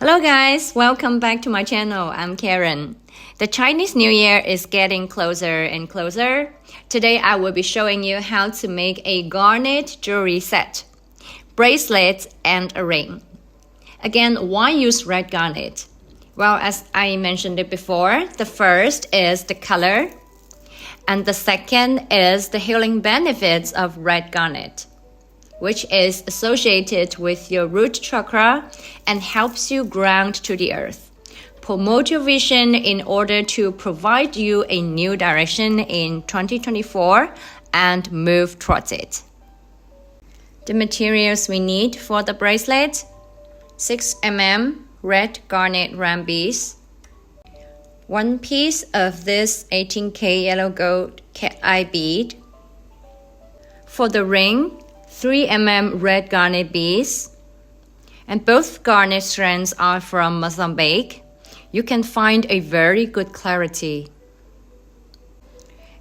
Hello guys, welcome back to my channel. I'm Karen. The Chinese New Year is getting closer and closer. Today I will be showing you how to make a garnet jewelry set, bracelet and a ring. Again, why use red garnet? Well, as I mentioned it before, the first is the color and the second is the healing benefits of red garnet, which is associated with your root chakra and helps you ground to the earth. Promote your vision in order to provide you a new direction in 2024 and move towards it. The materials we need for the bracelet: 6 mm red garnet round beads, 1 piece of this 18K yellow gold cat eye bead. For the ring, 3 mm red garnet beads, and both garnet strands are from Mozambique. You can find a very good clarity.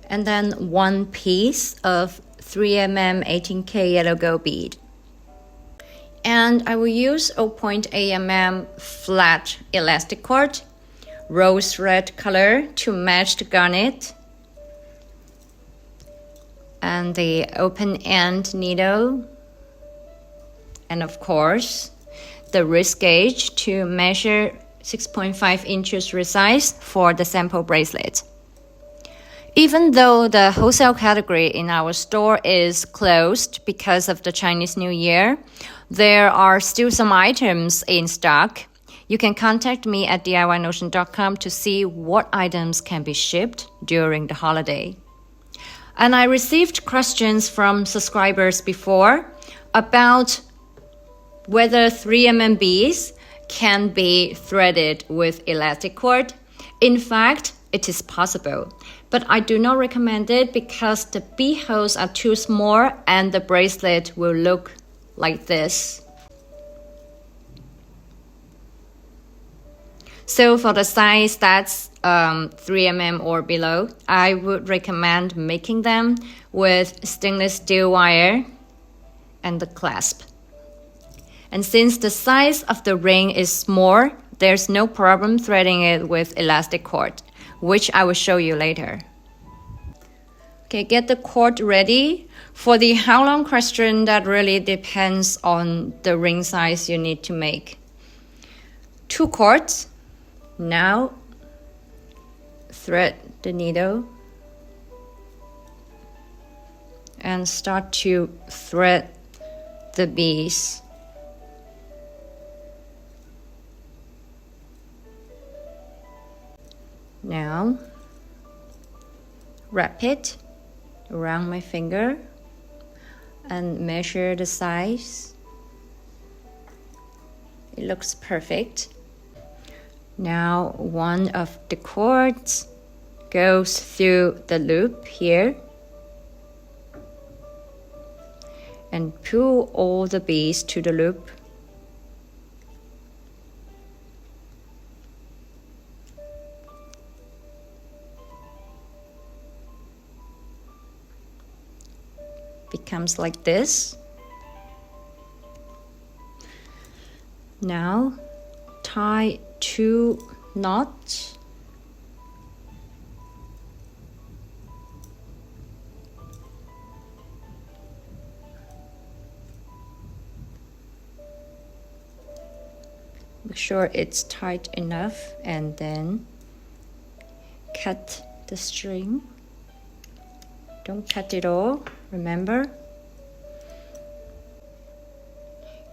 And then 1 piece of 3 mm 18K yellow gold bead. And I will use 0.8 mm flat elastic cord, rose red color to match the garnet, and the open end needle, and of course the wrist gauge to measure 6.5 inches wrist size for the sample bracelet. Even though the wholesale category in our store is closed because of the Chinese New Year, there are still some items in stock. You can contact me at DIYnotion.com to see what items can be shipped during the holiday. And I received questions from subscribers before about whether 3 mm beads can be threaded with elastic cord. In fact, it is possible, but I do not recommend it because the bead holes are too small and the bracelet will look like this. So for the size that's 3 mm or below, I would recommend making them with stainless steel wire and the clasp. And since the size of the ring is small, there's no problem threading it with elastic cord, which I will show you later. Okay, get the cord ready. For the how long question, that really depends on the ring size you need to make. 2 cords. Now thread the needle and start to thread the beads. Now wrap it around my finger and measure the size. It looks perfect. Now one of the cords goes through the loop here and pull all the beads to the loop. Becomes like this. Now tie 2 knots. Make sure it's tight enough and then cut the string. Don't cut it all, remember?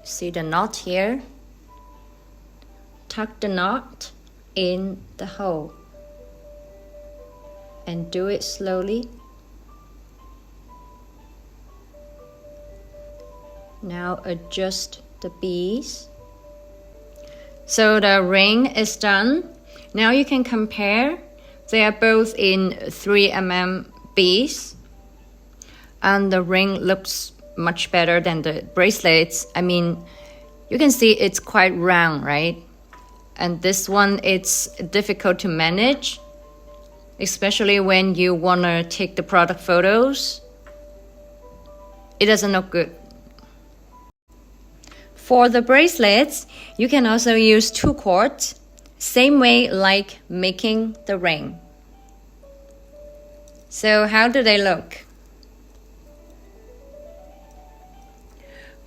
See the knot here? Tuck the knot in the hole and do it slowly. Now adjust the beads. So the ring is done. Now you can compare. They are both in 3 mm beads and the ring looks much better than the bracelets. I mean, you can see it's quite round, right? And this one, it's difficult to manage, especially when you want to take the product photos. It doesn't look good. For the bracelets, you can also use 2 cords, same way like making the ring. So how do they look?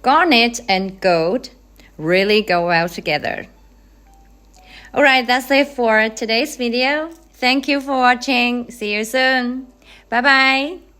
Garnet and gold really go well together. Alright, that's it for today's video. Thank you for watching. See you soon. Bye bye.